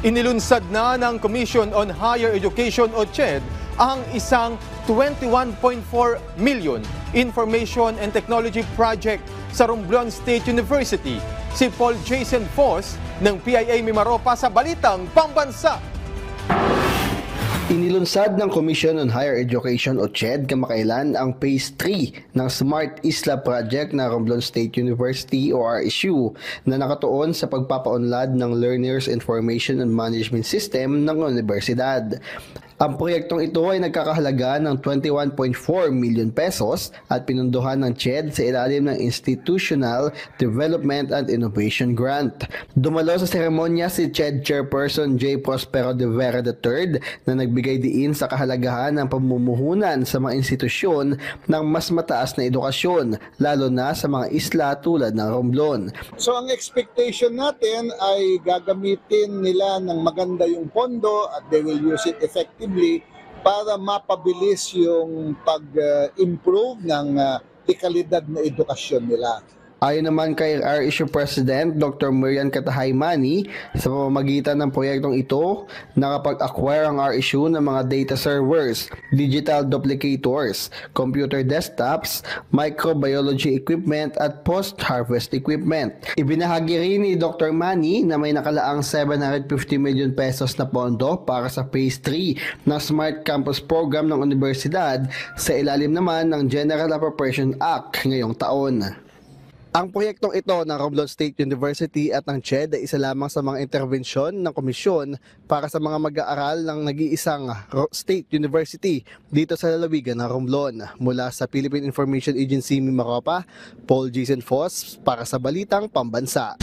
Inilunsad na ng Commission on Higher Education o CHED ang isang 21.4 million Information and Technology Project sa Romblon State University. Si Paul Jason Foss ng PIA Mimaropa sa Balitang Pambansa. Inilunsad ng Commission on Higher Education o CHED kamakailan ang Phase 3 ng Smart Isla Project ng Romblon State University o RSU na nakatuon sa pagpapaunlad ng Learners Information and Management System ng universidad. Ang proyektong ito ay nagkakahalaga ng 21.4 million pesos at pinunduhan ng CHED sa ilalim ng Institutional Development and Innovation Grant. Dumalo sa seremonya si CHED Chairperson J. Prospero de Vera III na nagbigay diin sa kahalagahan ng pamumuhunan sa mga institusyon ng mas mataas na edukasyon, lalo na sa mga isla tulad ng Romblon. So ang expectation natin ay gagamitin nila ng maganda yung pondo at they will use it effectively para mapabilis yung pag-improve ng dekalidad na edukasyon nila. Ayon naman kay RSU President Dr. Miriam Katahaymani, sa pamamagitan ng proyektong ito, nakapag-acquire ang RSU ng mga data servers, digital duplicators, computer desktops, microbiology equipment at post-harvest equipment. Ibinahagi rin ni Dr. Mani na may nakalaang 750 million pesos na pondo para sa Phase 3 ng Smart Campus Program ng Universidad sa ilalim naman ng General Appropriation Act ngayong taon. Ang proyektong ito ng Romblon State University at ng CHED ay isa lamang sa mga interbensyon ng komisyon para sa mga mag-aaral ng nag-iisang State University dito sa lalawigan ng Romblon. Mula sa Philippine Information Agency Mimaropa, Paul Jason Foss para sa Balitang Pambansa.